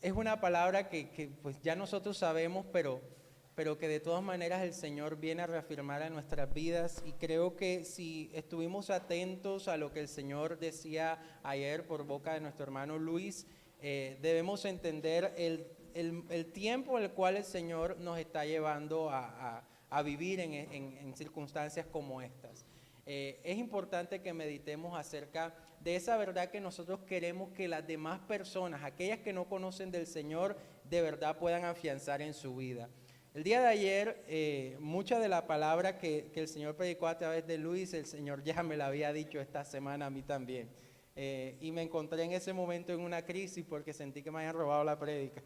es una palabra que pues ya nosotros sabemos, pero que de todas maneras el Señor viene a reafirmar en nuestras vidas, y creo que si estuvimos atentos a lo que el Señor decía ayer por boca de nuestro hermano Luis, debemos entender el tiempo en el cual el Señor nos está llevando a vivir en circunstancias como estas. Es importante que meditemos acerca de esa verdad que nosotros queremos que las demás personas, aquellas que no conocen del Señor, de verdad puedan afianzar en su vida. El día de ayer, mucha de la palabra que el Señor predicó a través de Luis, el Señor ya me la había dicho esta semana a mí también. Y me encontré en ese momento en una crisis porque sentí que me habían robado la prédica.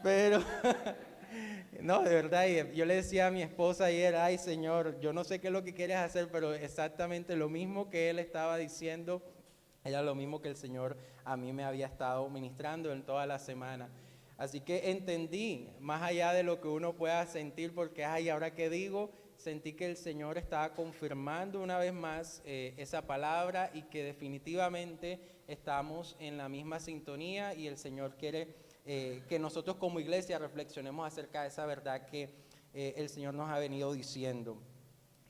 Pero, no, de verdad, yo le decía a mi esposa ayer, ay Señor, yo no sé qué es lo que quieres hacer, pero exactamente lo mismo que Él estaba diciendo, era lo mismo que el Señor a mí me había estado ministrando en toda la semana. Así que entendí, más allá de lo que uno pueda sentir, porque, ay, ¿ahora qué digo? Sentí que el Señor estaba confirmando una vez más esa palabra, y que definitivamente estamos en la misma sintonía, y el Señor quiere que nosotros como iglesia reflexionemos acerca de esa verdad que el Señor nos ha venido diciendo.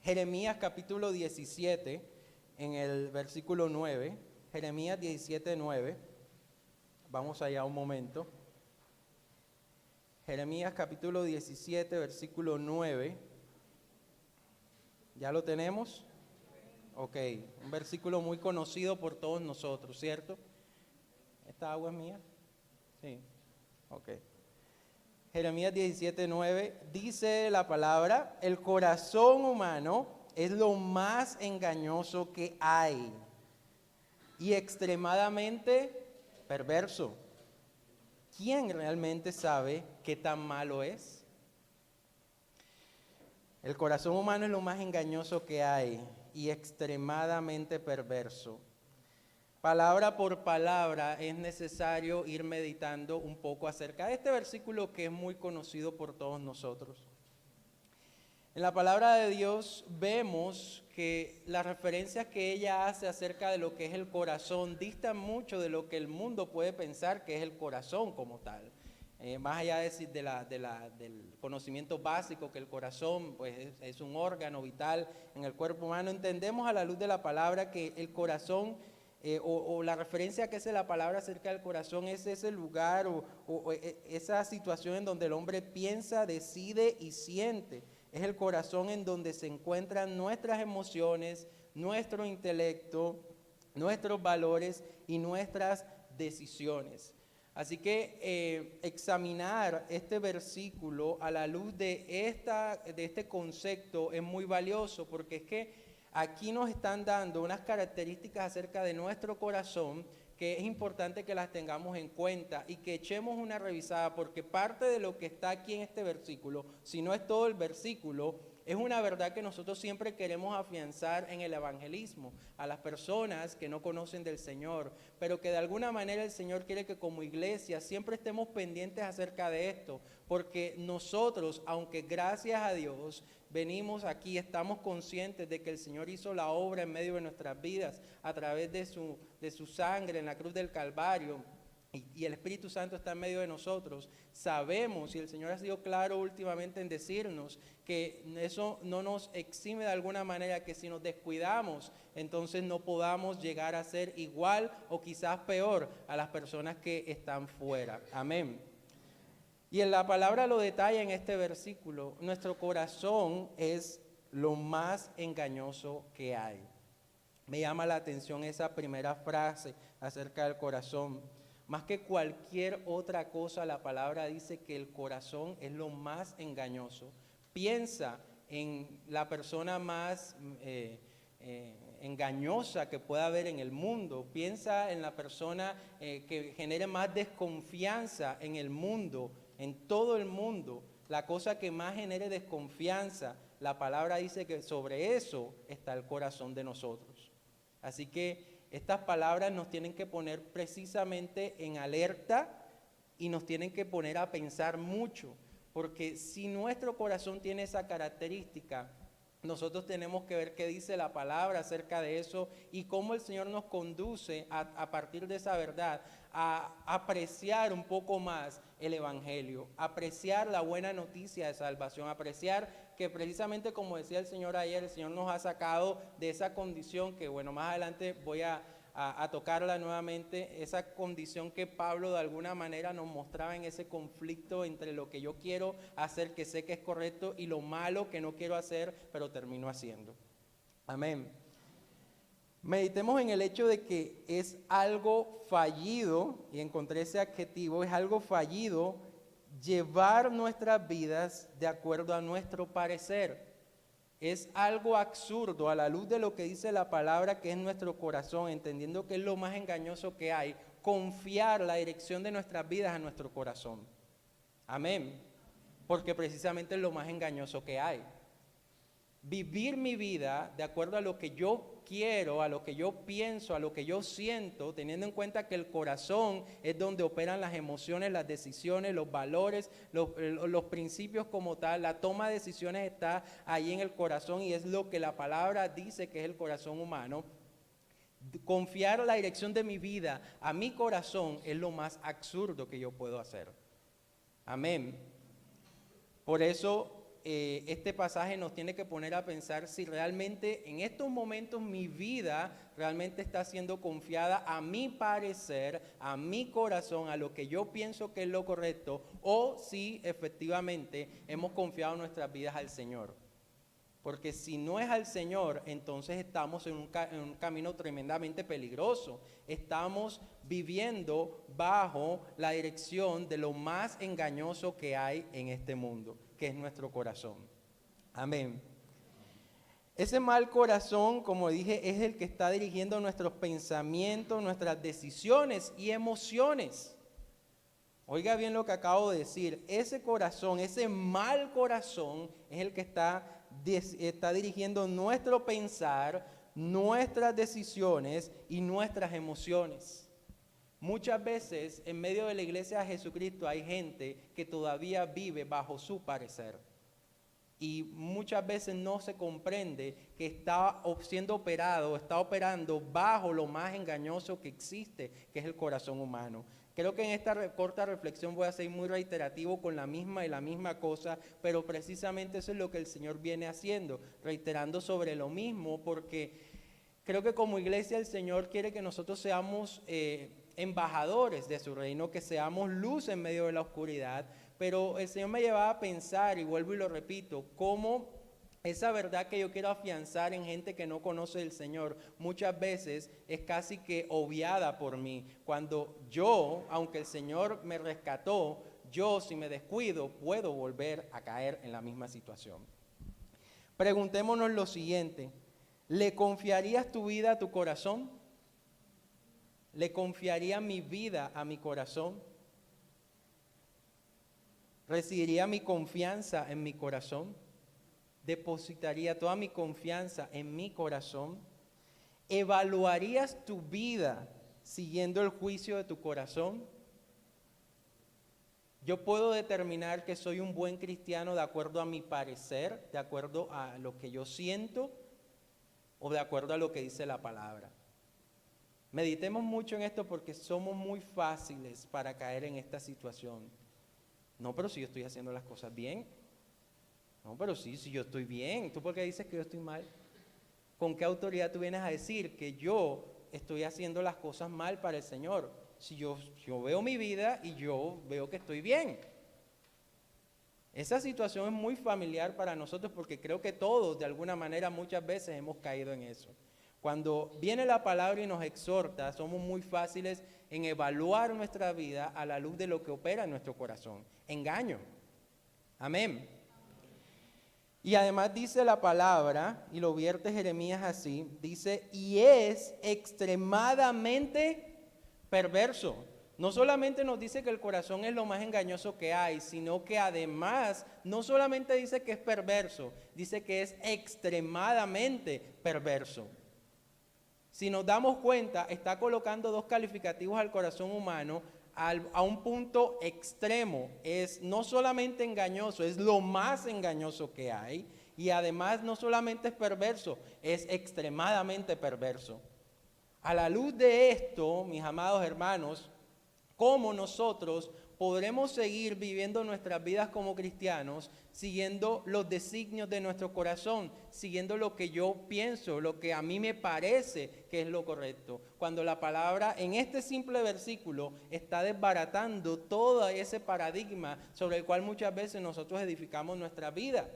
Jeremías capítulo 17, en el versículo 9, Jeremías 17, 9, vamos allá un momento. Jeremías capítulo 17, versículo 9, ¿ya lo tenemos? Ok, un versículo muy conocido por todos nosotros, ¿cierto? ¿Esta agua es mía? Sí, ok. Jeremías 17, 9, dice la palabra: el corazón humano es lo más engañoso que hay y extremadamente perverso. ¿Quién realmente sabe qué tan malo es? El corazón humano es lo más engañoso que hay y extremadamente perverso. Palabra por palabra es necesario ir meditando un poco acerca de este versículo que es muy conocido por todos nosotros. En la palabra de Dios vemos que las referencias que ella hace acerca de lo que es el corazón distan mucho de lo que el mundo puede pensar que es el corazón como tal. Más allá de del conocimiento básico que el corazón pues, es un órgano vital en el cuerpo humano, entendemos a la luz de la palabra que el corazón o la referencia que hace la palabra acerca del corazón es ese lugar o esa situación en donde el hombre piensa, decide y siente. Es el corazón en donde se encuentran nuestras emociones, nuestro intelecto, nuestros valores y nuestras decisiones. Así que examinar este versículo a la luz de este concepto es muy valioso, porque es que aquí nos están dando unas características acerca de nuestro corazón que es importante que las tengamos en cuenta y que echemos una revisada, porque parte de lo que está aquí en este versículo, si no es todo el versículo, es una verdad que nosotros siempre queremos afianzar en el evangelismo a las personas que no conocen del Señor, pero que de alguna manera el Señor quiere que como iglesia siempre estemos pendientes acerca de esto, porque nosotros, aunque gracias a Dios venimos aquí, estamos conscientes de que el Señor hizo la obra en medio de nuestras vidas a través de su sangre en la cruz del Calvario, y el Espíritu Santo está en medio de nosotros. Sabemos, y el Señor ha sido claro últimamente en decirnos, que eso no nos exime de alguna manera que si nos descuidamos, entonces no podamos llegar a ser igual o quizás peor a las personas que están fuera. Amén. Y en la palabra lo detalla en este versículo: nuestro corazón es lo más engañoso que hay. Me llama la atención esa primera frase acerca del corazón. Más que cualquier otra cosa, la palabra dice que el corazón es lo más engañoso. Piensa en la persona más engañosa que pueda haber en el mundo. Piensa en la persona que genere más desconfianza en el mundo, en todo el mundo. La cosa que más genere desconfianza, la palabra dice que sobre eso está el corazón de nosotros. Así que estas palabras nos tienen que poner precisamente en alerta y nos tienen que poner a pensar mucho, porque si nuestro corazón tiene esa característica, nosotros tenemos que ver qué dice la palabra acerca de eso y cómo el Señor nos conduce a partir de esa verdad a apreciar un poco más el Evangelio, apreciar la buena noticia de salvación, apreciar que precisamente como decía el Señor ayer, el Señor nos ha sacado de esa condición que, bueno, más adelante voy a tocarla nuevamente, esa condición que Pablo de alguna manera nos mostraba en ese conflicto entre lo que yo quiero hacer, que sé que es correcto, y lo malo que no quiero hacer, pero termino haciendo. Amén. Meditemos en el hecho de que es algo fallido, y encontré ese adjetivo, es algo fallido llevar nuestras vidas de acuerdo a nuestro parecer. Es algo absurdo a la luz de lo que dice la palabra, que es nuestro corazón, entendiendo que es lo más engañoso que hay, confiar la dirección de nuestras vidas a nuestro corazón. Amén. Porque precisamente es lo más engañoso que hay. Vivir mi vida de acuerdo a lo que yo quiero, a lo que yo pienso, a lo que yo siento, teniendo en cuenta que el corazón es donde operan las emociones, las decisiones, los valores, los principios como tal. La toma de decisiones está ahí en el corazón y es lo que la palabra dice que es el corazón humano. Confiar la dirección de mi vida a mi corazón es lo más absurdo que yo puedo hacer. Amén. Por eso este pasaje nos tiene que poner a pensar si realmente en estos momentos mi vida realmente está siendo confiada a mi parecer, a mi corazón, a lo que yo pienso que es lo correcto, o si efectivamente hemos confiado nuestras vidas al Señor. Porque si no es al Señor, entonces estamos en un camino tremendamente peligroso. Estamos viviendo bajo la dirección de lo más engañoso que hay en este mundo, que es nuestro corazón. Amén. Ese mal corazón, como dije, es el que está dirigiendo nuestros pensamientos, nuestras decisiones y emociones. Oiga bien lo que acabo de decir. Ese corazón, ese mal corazón, es el que está dirigiendo nuestro pensar, nuestras decisiones y nuestras emociones. Muchas veces en medio de la iglesia de Jesucristo hay gente que todavía vive bajo su parecer. Y muchas veces no se comprende que está siendo operado, está operando bajo lo más engañoso que existe, que es el corazón humano. Creo que en esta corta reflexión voy a ser muy reiterativo con la misma cosa, pero precisamente eso es lo que el Señor viene haciendo, reiterando sobre lo mismo, porque creo que como iglesia el Señor quiere que nosotros seamos embajadores de su reino, que seamos luz en medio de la oscuridad, pero el Señor me llevaba a pensar, y vuelvo y lo repito, cómo esa verdad que yo quiero afianzar en gente que no conoce el Señor, muchas veces es casi que obviada por mí. Cuando yo, aunque el Señor me rescató, yo si me descuido puedo volver a caer en la misma situación. Preguntémonos lo siguiente, ¿le confiarías tu vida a tu corazón? ¿Le confiaría mi vida a mi corazón? ¿Recibiría mi confianza en mi corazón? ¿Depositaría toda mi confianza en mi corazón? ¿Evaluarías tu vida siguiendo el juicio de tu corazón? Yo puedo determinar que soy un buen cristiano de acuerdo a mi parecer, de acuerdo a lo que yo siento o de acuerdo a lo que dice la palabra. Meditemos mucho en esto porque somos muy fáciles para caer en esta situación. No, pero si yo estoy haciendo las cosas bien. No, pero sí, si yo estoy bien. ¿Tú por qué dices que yo estoy mal? ¿Con qué autoridad tú vienes a decir que yo estoy haciendo las cosas mal para el Señor? Si yo veo mi vida y yo veo que estoy bien. Esa situación es muy familiar para nosotros porque creo que todos de alguna manera muchas veces hemos caído en eso. Cuando viene la palabra y nos exhorta, somos muy fáciles en evaluar nuestra vida a la luz de lo que opera en nuestro corazón. Engaño. Amén. Y además dice la palabra, y lo vierte Jeremías así, dice, y es extremadamente perverso. No solamente nos dice que el corazón es lo más engañoso que hay, sino que además no solamente dice que es perverso, dice que es extremadamente perverso. Si nos damos cuenta, está colocando dos calificativos al corazón humano a un punto extremo. Es no solamente engañoso, es lo más engañoso que hay. Y además no solamente es perverso, es extremadamente perverso. A la luz de esto, mis amados hermanos, ¿cómo nosotros podremos seguir viviendo nuestras vidas como cristianos, siguiendo los designios de nuestro corazón, siguiendo lo que yo pienso, lo que a mí me parece que es lo correcto? Cuando la palabra en este simple versículo está desbaratando todo ese paradigma sobre el cual muchas veces nosotros edificamos nuestra vida.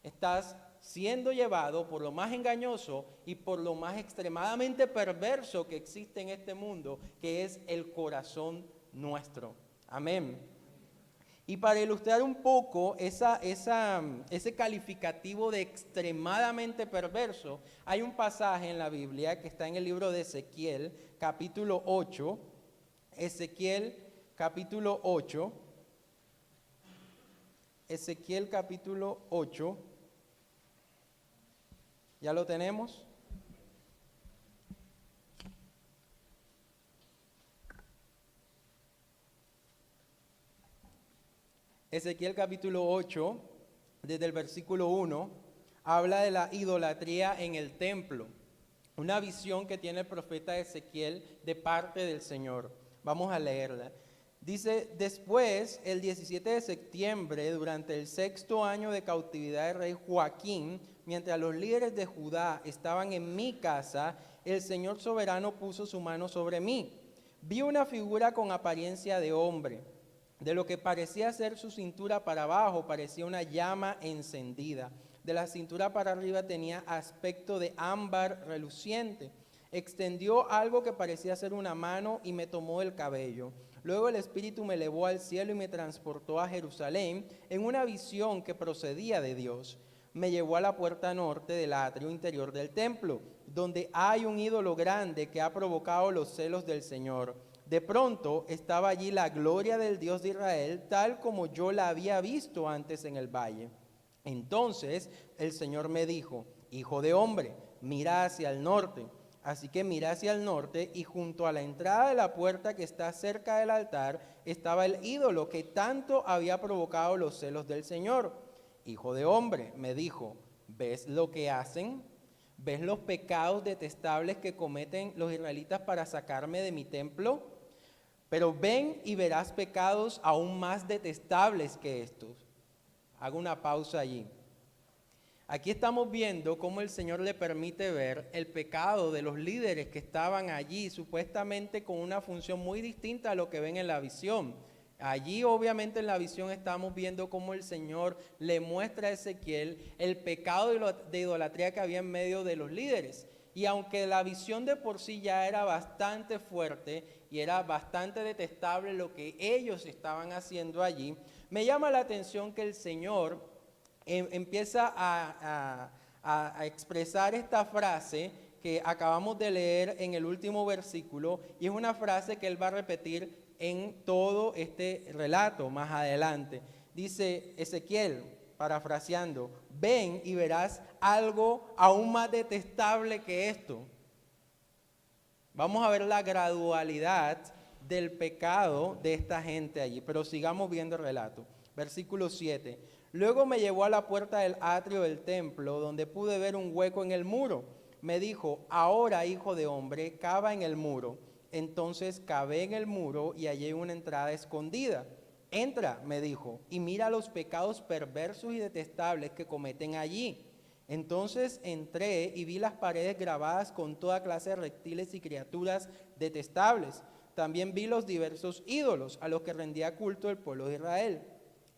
Estás siendo llevado por lo más engañoso y por lo más extremadamente perverso que existe en este mundo, que es el corazón nuestro. Amén. Y para ilustrar un poco ese calificativo de extremadamente perverso, hay un pasaje en la Biblia que está en el libro de Ezequiel, capítulo 8. Ezequiel, capítulo 8. Ezequiel, capítulo 8. ¿Ya lo tenemos? Ezequiel capítulo 8, desde el versículo 1, habla de la idolatría en el templo. Una visión que tiene el profeta Ezequiel de parte del Señor. Vamos a leerla. Dice: después, el 17 de septiembre, durante el 6º año de cautividad del rey Joaquín, mientras los líderes de Judá estaban en mi casa, el Señor soberano puso su mano sobre mí. Vi una figura con apariencia de hombre. De lo que parecía ser su cintura para abajo, parecía una llama encendida. De la cintura para arriba tenía aspecto de ámbar reluciente. Extendió algo que parecía ser una mano y me tomó el cabello. Luego el Espíritu me elevó al cielo y me transportó a Jerusalén en una visión que procedía de Dios. Me llevó a la puerta norte del atrio interior del templo, donde hay un ídolo grande que ha provocado los celos del Señor. De pronto estaba allí la gloria del Dios de Israel, tal como yo la había visto antes en el valle. Entonces el Señor me dijo: hijo de hombre, mira hacia el norte. Así que miré hacia el norte, y junto a la entrada de la puerta que está cerca del altar estaba el ídolo que tanto había provocado los celos del Señor. Hijo de hombre, me dijo, ¿ves lo que hacen? ¿Ves los pecados detestables que cometen los israelitas para sacarme de mi templo? Pero ven y verás pecados aún más detestables que estos. Hago una pausa allí. Aquí estamos viendo cómo el Señor le permite ver el pecado de los líderes que estaban allí, supuestamente con una función muy distinta a lo que ven en la visión. Allí obviamente en la visión estamos viendo cómo el Señor le muestra a Ezequiel el pecado de idolatría que había en medio de los líderes. Y aunque la visión de por sí ya era bastante fuerte y era bastante detestable lo que ellos estaban haciendo allí, me llama la atención que el Señor empieza a expresar esta frase que acabamos de leer en el último versículo, y es una frase que él va a repetir en todo este relato más adelante. Dice Ezequiel, parafraseando: ven y verás algo aún más detestable que esto. Vamos a ver la gradualidad del pecado de esta gente allí, pero sigamos viendo el relato. Versículo 7. Luego me llevó a la puerta del atrio del templo, donde pude ver un hueco en el muro. Me dijo: ahora, hijo de hombre, cava en el muro. Entonces cavé en el muro y hallé una entrada escondida. Entra, me dijo, y mira los pecados perversos y detestables que cometen allí. Entonces entré y vi las paredes grabadas con toda clase de reptiles y criaturas detestables. También vi los diversos ídolos a los que rendía culto el pueblo de Israel.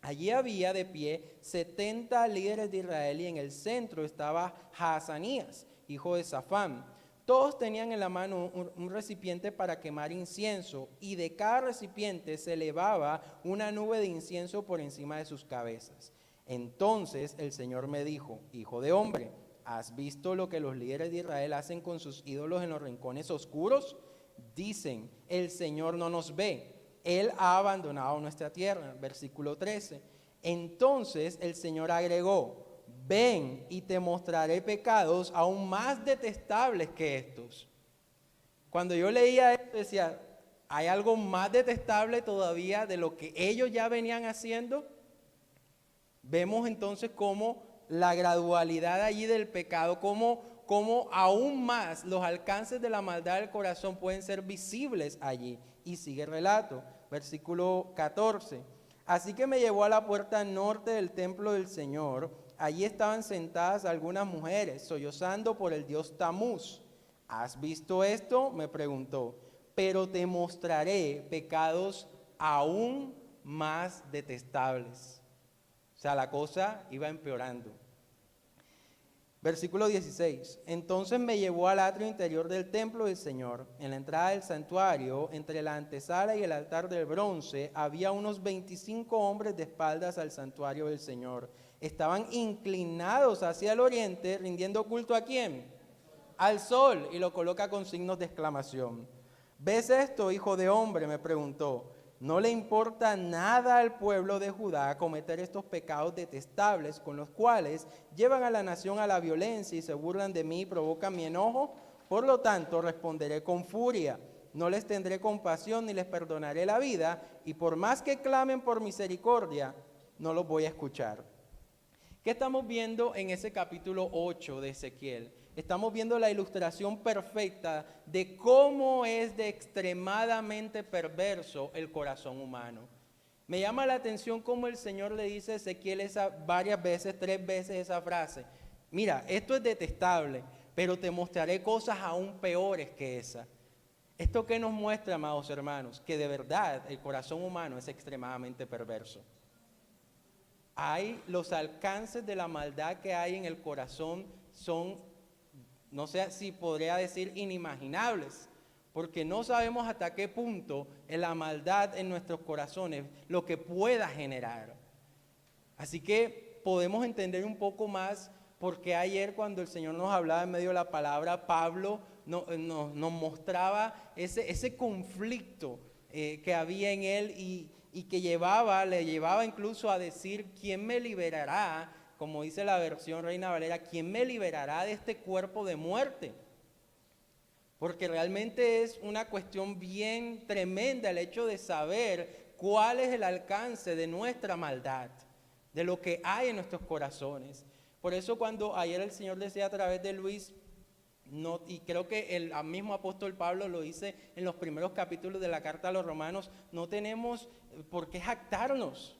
Allí había de pie 70 líderes de Israel, y en el centro estaba Jaazanías, hijo de Safán. Todos tenían en la mano un recipiente para quemar incienso, y de cada recipiente se elevaba una nube de incienso por encima de sus cabezas. Entonces el Señor me dijo: hijo de hombre, ¿has visto lo que los líderes de Israel hacen con sus ídolos en los rincones oscuros? Dicen: el Señor no nos ve. Él ha abandonado nuestra tierra. Versículo 13. Entonces el Señor agregó: ven y te mostraré pecados aún más detestables que estos. Cuando yo leía esto decía: ¿hay algo más detestable todavía de lo que ellos ya venían haciendo? Vemos entonces cómo la gradualidad allí del pecado, cómo aún más los alcances de la maldad del corazón pueden ser visibles allí. Y sigue el relato, versículo 14. Así que me llevó a la puerta norte del templo del Señor. Allí estaban sentadas algunas mujeres, sollozando por el dios Tamuz. ¿Has visto esto?, me preguntó. Pero te mostraré pecados aún más detestables. O sea, la cosa iba empeorando. Versículo 16. Entonces me llevó al atrio interior del templo del Señor. En la entrada del santuario, entre la antesala y el altar del bronce, había unos 25 hombres de espaldas al santuario del Señor. Estaban inclinados hacia el oriente, rindiendo culto ¿a quién? Al sol, y lo coloca con signos de exclamación. ¿Ves esto, hijo de hombre?, me preguntó. ¿No le importa nada al pueblo de Judá cometer estos pecados detestables con los cuales llevan a la nación a la violencia y se burlan de mí y provocan mi enojo? Por lo tanto, responderé con furia. No les tendré compasión ni les perdonaré la vida, y por más que clamen por misericordia, no los voy a escuchar. ¿Qué estamos viendo en ese capítulo 8 de Ezequiel? Estamos viendo la ilustración perfecta de cómo es de extremadamente perverso el corazón humano. Me llama la atención cómo el Señor le dice a Ezequiel varias veces, 3 veces esa frase. Mira, esto es detestable, pero te mostraré cosas aún peores que esa. ¿Esto qué nos muestra, amados hermanos? Que de verdad el corazón humano es extremadamente perverso. Los alcances de la maldad que hay en el corazón son, no sé si podría decir inimaginables, porque no sabemos hasta qué punto la maldad en nuestros corazones, lo que pueda generar. Así que podemos entender un poco más, porque ayer cuando el Señor nos hablaba en medio de la palabra, Pablo nos mostraba ese conflicto que había en él y que le llevaba incluso a decir, ¿quién me liberará? Como dice la versión Reina Valera, ¿quién me liberará de este cuerpo de muerte? Porque realmente es una cuestión bien tremenda el hecho de saber cuál es el alcance de nuestra maldad, de lo que hay en nuestros corazones. Por eso cuando ayer el Señor decía a través de Luis, y creo que el mismo apóstol Pablo lo dice en los primeros capítulos de la carta a los Romanos, no tenemos por qué jactarnos,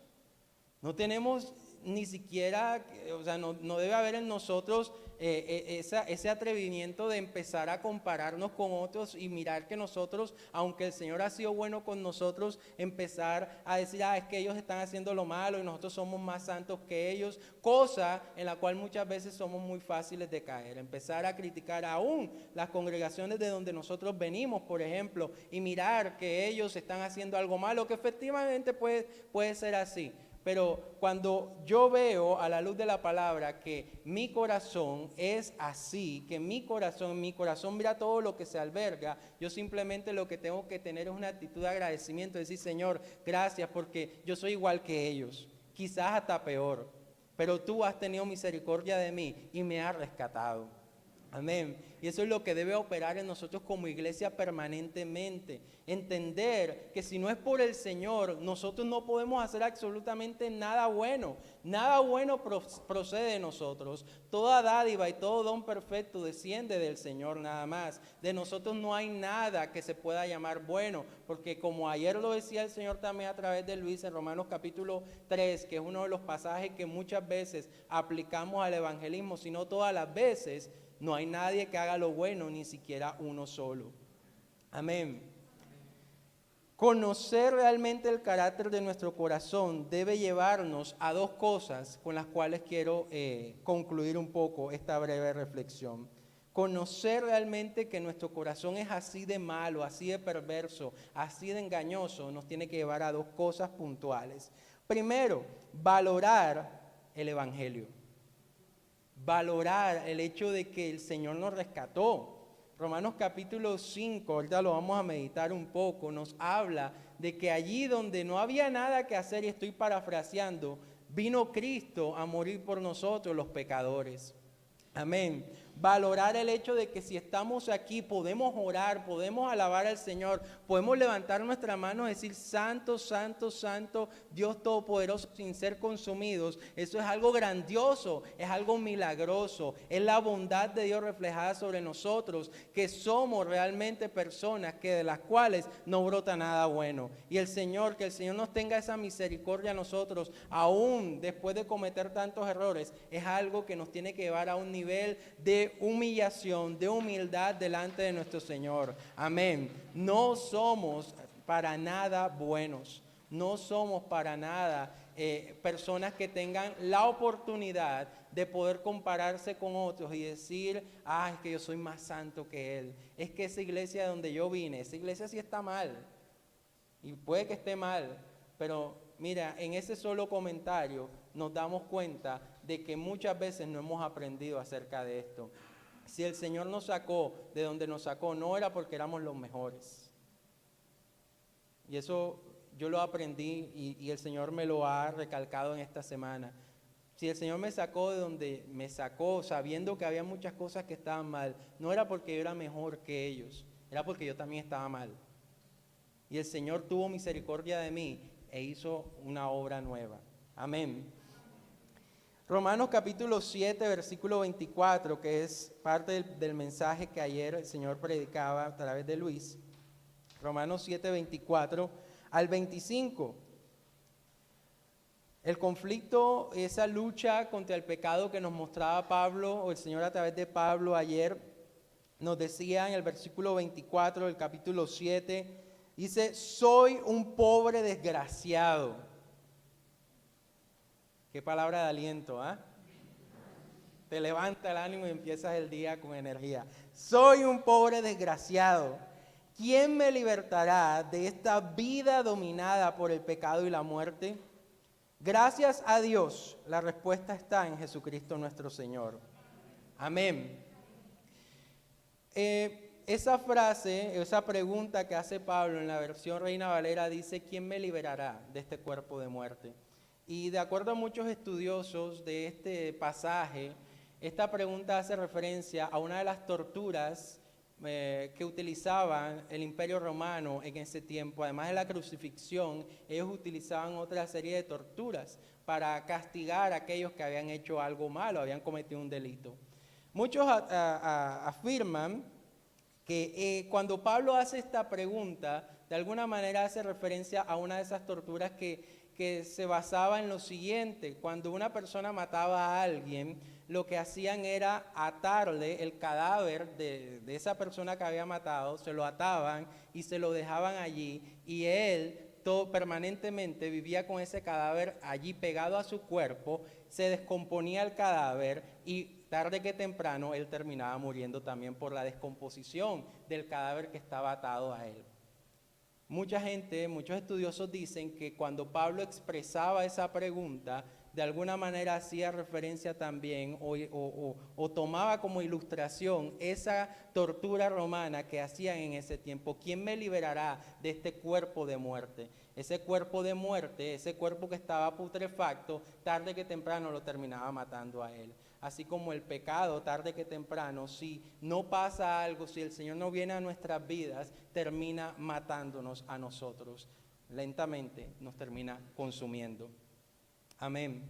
no tenemos ni siquiera, o sea, no debe haber en nosotros ese atrevimiento de empezar a compararnos con otros y mirar que nosotros, aunque el Señor ha sido bueno con nosotros, empezar a decir, es que ellos están haciendo lo malo y nosotros somos más santos que ellos, cosa en la cual muchas veces somos muy fáciles de caer, empezar a criticar aún las congregaciones de donde nosotros venimos, por ejemplo, y mirar que ellos están haciendo algo malo, que efectivamente puede ser así. Pero cuando yo veo a la luz de la palabra que mi corazón es así, que mi corazón mira todo lo que se alberga, yo simplemente lo que tengo que tener es una actitud de agradecimiento, decir, Señor, gracias porque yo soy igual que ellos, quizás hasta peor, pero tú has tenido misericordia de mí y me has rescatado. Amén. Y eso es lo que debe operar en nosotros como iglesia permanentemente. Entender que si no es por el Señor, nosotros no podemos hacer absolutamente nada bueno. Nada bueno procede de nosotros. Toda dádiva y todo don perfecto desciende del Señor nada más. De nosotros no hay nada que se pueda llamar bueno. Porque como ayer lo decía el Señor también a través de Luis en Romanos capítulo 3, que es uno de los pasajes que muchas veces aplicamos al evangelismo, sino todas las veces, no hay nadie que haga lo bueno, ni siquiera uno solo. Amén. Conocer realmente el carácter de nuestro corazón debe llevarnos a 2 cosas con las cuales quiero concluir un poco esta breve reflexión. Conocer realmente que nuestro corazón es así de malo, así de perverso, así de engañoso, nos tiene que llevar a 2 cosas puntuales. Primero, valorar el evangelio. Valorar el hecho de que el Señor nos rescató. Romanos capítulo 5, ahorita lo vamos a meditar un poco, nos habla de que allí donde no había nada que hacer, y estoy parafraseando, vino Cristo a morir por nosotros los pecadores. Amén. Valorar el hecho de que si estamos aquí podemos orar, podemos alabar al Señor, podemos levantar nuestra mano y decir santo, santo, santo, Dios Todopoderoso sin ser consumidos. Eso es algo grandioso, es algo milagroso, es la bondad de Dios reflejada sobre nosotros, que somos realmente personas que de las cuales no brota nada bueno. Y que el Señor nos tenga esa misericordia a nosotros, aún después de cometer tantos errores, es algo que nos tiene que llevar a un nivel de humillación, de humildad delante de nuestro Señor. Amén. No somos para nada buenos, no somos para nada personas que tengan la oportunidad de poder compararse con otros y decir, es que yo soy más santo que él. Es que esa iglesia de donde yo vine, esa iglesia sí está mal. Y puede que esté mal, pero mira, en ese solo comentario nos damos cuenta de que muchas veces no hemos aprendido acerca de esto. Si el Señor nos sacó de donde nos sacó, no era porque éramos los mejores. Y eso yo lo aprendí y el Señor me lo ha recalcado en esta semana. Si el Señor me sacó de donde me sacó, sabiendo que había muchas cosas que estaban mal, no era porque yo era mejor que ellos, era porque yo también estaba mal. Y el Señor tuvo misericordia de mí e hizo una obra nueva. Amén. Romanos capítulo 7, versículo 24, que es parte del mensaje que ayer el Señor predicaba a través de Luis. Romanos 7, 24 al 25. El conflicto, esa lucha contra el pecado que nos mostraba Pablo, o el Señor a través de Pablo ayer, nos decía en el versículo 24 del capítulo 7, dice, soy un pobre desgraciado. Qué palabra de aliento, ¿ah? Te levanta el ánimo y empiezas el día con energía. Soy un pobre desgraciado. ¿Quién me libertará de esta vida dominada por el pecado y la muerte? Gracias a Dios, la respuesta está en Jesucristo nuestro Señor. Amén. Esa frase, esa pregunta que hace Pablo en la versión Reina Valera dice, ¿quién me liberará de este cuerpo de muerte? Y de acuerdo a muchos estudiosos de este pasaje, esta pregunta hace referencia a una de las torturas que utilizaban el Imperio Romano en ese tiempo. Además de la crucifixión, ellos utilizaban otra serie de torturas para castigar a aquellos que habían hecho algo malo, habían cometido un delito. Muchos afirman que cuando Pablo hace esta pregunta, de alguna manera hace referencia a una de esas torturas que se basaba en lo siguiente: cuando una persona mataba a alguien, lo que hacían era atarle el cadáver de esa persona que había matado, se lo ataban y se lo dejaban allí, y él permanentemente vivía con ese cadáver allí pegado a su cuerpo, se descomponía el cadáver y tarde que temprano él terminaba muriendo también por la descomposición del cadáver que estaba atado a él. Mucha gente, muchos estudiosos dicen que cuando Pablo expresaba esa pregunta, de alguna manera hacía referencia también o tomaba como ilustración esa tortura romana que hacían en ese tiempo. ¿Quién me liberará de este cuerpo de muerte? Ese cuerpo de muerte, ese cuerpo que estaba putrefacto, tarde que temprano lo terminaba matando a él. Así como el pecado, tarde que temprano, si no pasa algo, si el Señor no viene a nuestras vidas, termina matándonos a nosotros. Lentamente nos termina consumiendo. Amén.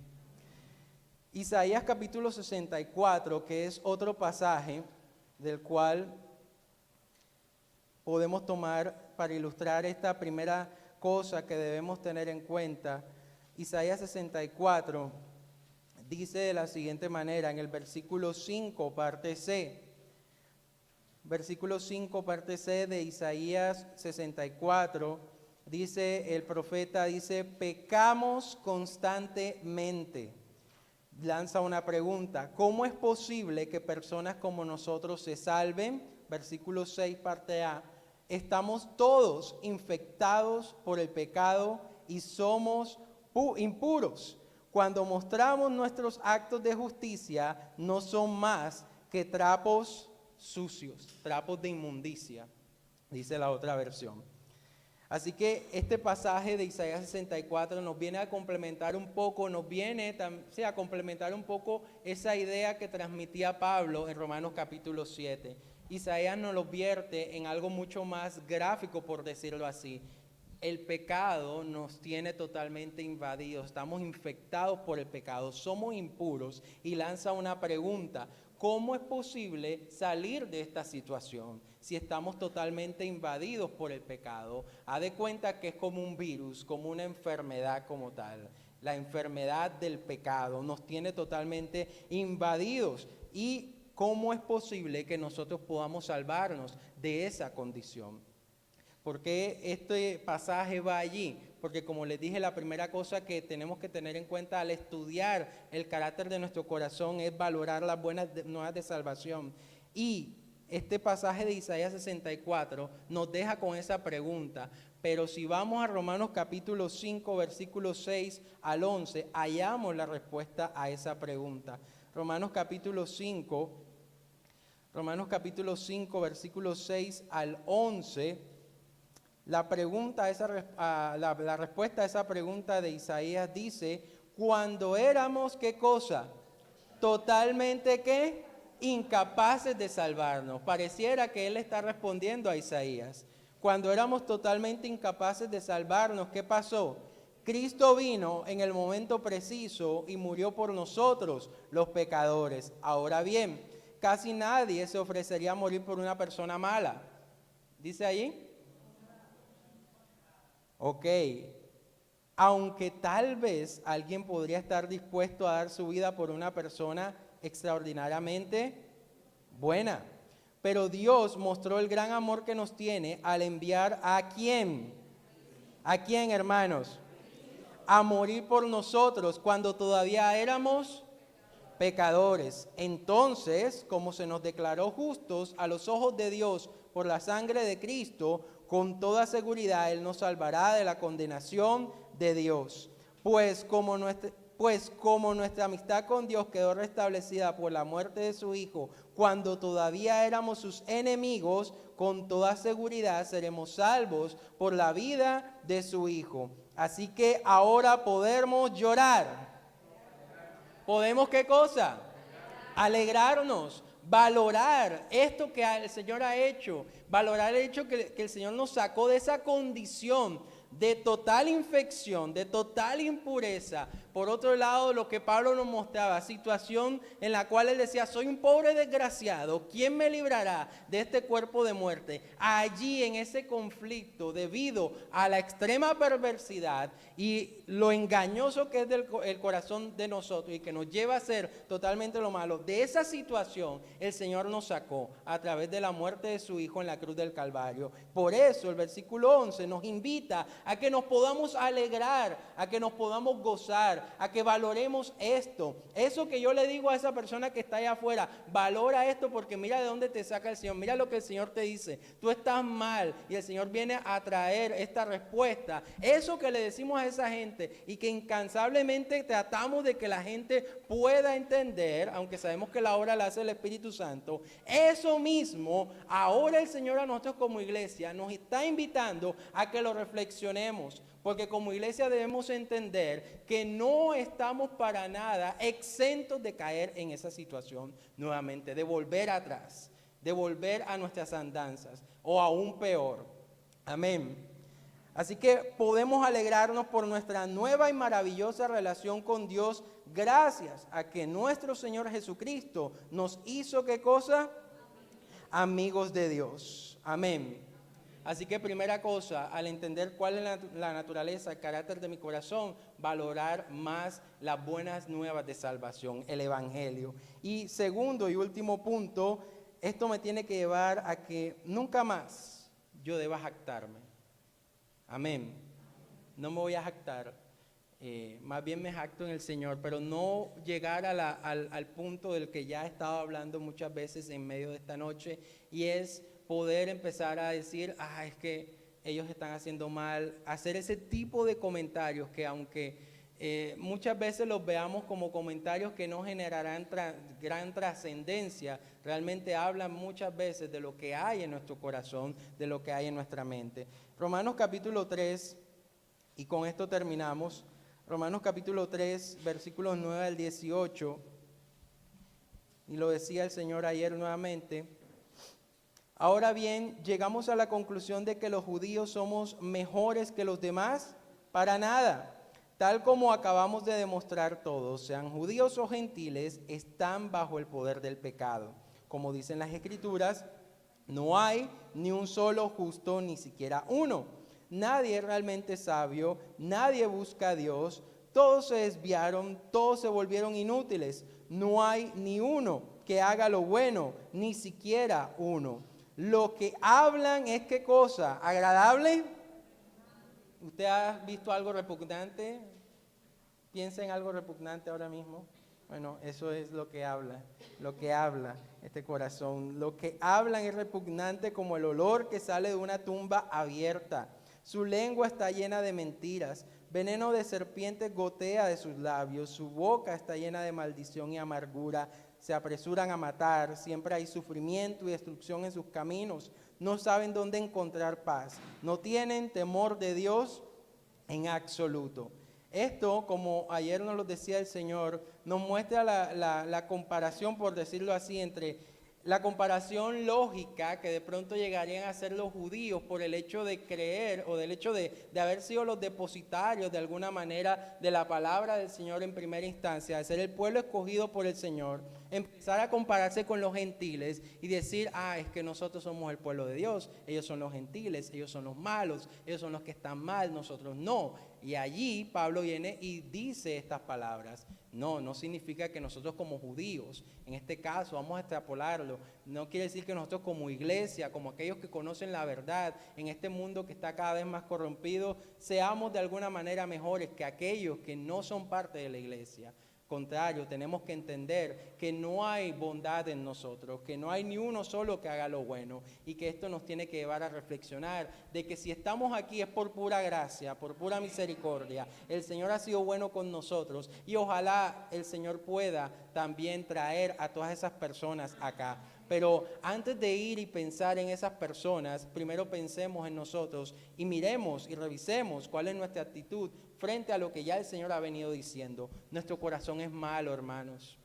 Isaías capítulo 64, que es otro pasaje del cual podemos tomar para ilustrar esta primera cosa que debemos tener en cuenta. Isaías 64 dice de la siguiente manera, en el versículo 5, parte C. Versículo 5, parte C de Isaías 64, dice el profeta, dice, pecamos constantemente. Lanza una pregunta, ¿cómo es posible que personas como nosotros se salven? Versículo 6, parte A, estamos todos infectados por el pecado y somos impuros. Cuando mostramos nuestros actos de justicia, no son más que trapos sucios, trapos de inmundicia, dice la otra versión. Así que este pasaje de Isaías 64 nos viene a complementar un poco, a complementar un poco esa idea que transmitía Pablo en Romanos capítulo 7. Isaías nos lo vierte en algo mucho más gráfico, por decirlo así. El pecado nos tiene totalmente invadidos, estamos infectados por el pecado, somos impuros, y lanza una pregunta: ¿cómo es posible salir de esta situación si estamos totalmente invadidos por el pecado? Haz de cuenta que es como un virus, como una enfermedad como tal. La enfermedad del pecado nos tiene totalmente invadidos. ¿Y cómo es posible que nosotros podamos salvarnos de esa condición? ¿Por qué este pasaje va allí? Porque, como les dije, la primera cosa que tenemos que tener en cuenta al estudiar el carácter de nuestro corazón es valorar las buenas nuevas de salvación. Y este pasaje de Isaías 64 nos deja con esa pregunta. Pero si vamos a Romanos capítulo 5, versículos 6 al 11, hallamos la respuesta a esa pregunta. Romanos capítulo 5, versículos 6 al 11... La respuesta a esa pregunta de Isaías dice: cuando éramos, ¿qué cosa? Totalmente, ¿qué? Incapaces de salvarnos. Pareciera que él está respondiendo a Isaías. Cuando éramos totalmente incapaces de salvarnos, ¿qué pasó? Cristo vino en el momento preciso y murió por nosotros, los pecadores. Ahora bien, casi nadie se ofrecería a morir por una persona mala. ¿Dice allí? Ok, aunque tal vez alguien podría estar dispuesto a dar su vida por una persona extraordinariamente buena, pero Dios mostró el gran amor que nos tiene al enviar ¿a quién? ¿A quién, hermanos? A morir por nosotros cuando todavía éramos pecadores. Entonces, como se nos declaró justos a los ojos de Dios por la sangre de Cristo, con toda seguridad Él nos salvará de la condenación de Dios. Pues como nuestra amistad con Dios quedó restablecida por la muerte de su Hijo, cuando todavía éramos sus enemigos, con toda seguridad seremos salvos por la vida de su Hijo. Así que ahora podemos llorar. ¿Podemos qué cosa? Alegrarnos, valorar esto que el Señor ha hecho, valorar el hecho que el Señor nos sacó de esa condición de total infección, de total impureza. Por otro lado, lo que Pablo nos mostraba, situación en la cual él decía: soy un pobre desgraciado, ¿quién me librará de este cuerpo de muerte? Allí en ese conflicto, debido a la extrema perversidad y lo engañoso que es el corazón de nosotros y que nos lleva a hacer totalmente lo malo, de esa situación el Señor nos sacó a través de la muerte de su Hijo en la cruz del Calvario. Por eso el versículo 11 nos invita a que nos podamos alegrar, a que nos podamos gozar, a que valoremos esto. Eso que yo le digo a esa persona que está allá afuera: valora esto porque mira de dónde te saca el Señor, mira lo que el Señor te dice, tú estás mal y el Señor viene a traer esta respuesta. Eso que le decimos a esa gente y que incansablemente tratamos de que la gente pueda entender, aunque sabemos que la obra la hace el Espíritu Santo, eso mismo ahora el Señor a nosotros como iglesia nos está invitando a que lo reflexionemos. Porque como iglesia debemos entender que no estamos para nada exentos de caer en esa situación nuevamente, de volver atrás, de volver a nuestras andanzas o aún peor. Amén. Así que podemos alegrarnos por nuestra nueva y maravillosa relación con Dios gracias a que nuestro Señor Jesucristo nos hizo, ¿qué cosa? Amigos de Dios. Amén. Así que primera cosa, al entender cuál es la naturaleza, el carácter de mi corazón, valorar más las buenas nuevas de salvación, el Evangelio. Y segundo y último punto, esto me tiene que llevar a que nunca más yo deba jactarme. Amén. No me voy a jactar, más bien me jacto en el Señor, pero no llegar al punto del que ya he estado hablando muchas veces en medio de esta noche, y es poder empezar a decir: es que ellos están haciendo mal, hacer ese tipo de comentarios que aunque muchas veces los veamos como comentarios que no generarán gran trascendencia, realmente hablan muchas veces de lo que hay en nuestro corazón, de lo que hay en nuestra mente. Romanos capítulo 3, y con esto terminamos, Romanos capítulo 3, versículos 9 al 18, y lo decía el Señor ayer nuevamente. Ahora bien, llegamos a la conclusión de que los judíos somos mejores que los demás, para nada. Tal como acabamos de demostrar todos, sean judíos o gentiles, están bajo el poder del pecado. Como dicen las Escrituras, no hay ni un solo justo, ni siquiera uno. Nadie es realmente sabio, nadie busca a Dios, todos se desviaron, todos se volvieron inútiles. No hay ni uno que haga lo bueno, ni siquiera uno. Lo que hablan es ¿qué cosa? ¿Agradable? ¿Usted ha visto algo repugnante? ¿Piensa en algo repugnante ahora mismo? Bueno, eso es lo que habla este corazón. Lo que hablan es repugnante como el olor que sale de una tumba abierta. Su lengua está llena de mentiras. Veneno de serpientes gotea de sus labios. Su boca está llena de maldición y amargura. Se apresuran a matar. Siempre hay sufrimiento y destrucción en sus caminos. No saben dónde encontrar paz. No tienen temor de Dios en absoluto. Esto, como ayer nos lo decía el Señor, nos muestra la comparación, por decirlo así, entre la comparación lógica que de pronto llegarían a ser los judíos por el hecho de creer o del hecho de haber sido los depositarios de alguna manera de la palabra del Señor en primera instancia, de ser el pueblo escogido por el Señor, empezar a compararse con los gentiles y decir, es que nosotros somos el pueblo de Dios, ellos son los gentiles, ellos son los malos, ellos son los que están mal, nosotros no. Y allí Pablo viene y dice estas palabras. No significa que nosotros como judíos, en este caso vamos a extrapolarlo, no quiere decir que nosotros como iglesia, como aquellos que conocen la verdad en este mundo que está cada vez más corrompido, seamos de alguna manera mejores que aquellos que no son parte de la iglesia. Contrario, tenemos que entender que no hay bondad en nosotros, que no hay ni uno solo que haga lo bueno y que esto nos tiene que llevar a reflexionar de que si estamos aquí es por pura gracia, por pura misericordia. El Señor ha sido bueno con nosotros y ojalá el Señor pueda también traer a todas esas personas acá. Pero antes de ir y pensar en esas personas, primero pensemos en nosotros y miremos y revisemos cuál es nuestra actitud frente a lo que ya el Señor ha venido diciendo. Nuestro corazón es malo, hermanos.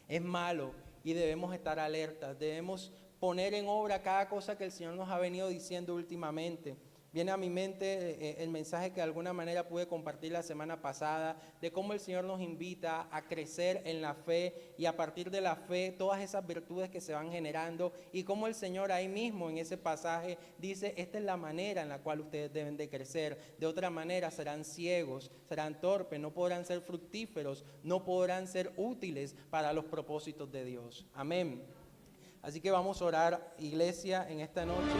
Es malo y debemos estar alertas. Debemos poner en obra cada cosa que el Señor nos ha venido diciendo últimamente. Viene a mi mente el mensaje que de alguna manera pude compartir la semana pasada de cómo el Señor nos invita a crecer en la fe y a partir de la fe todas esas virtudes que se van generando y cómo el Señor ahí mismo en ese pasaje dice esta es la manera en la cual ustedes deben de crecer. De otra manera serán ciegos, serán torpes, no podrán ser fructíferos, no podrán ser útiles para los propósitos de Dios. Amén. Así que vamos a orar, iglesia, en esta noche.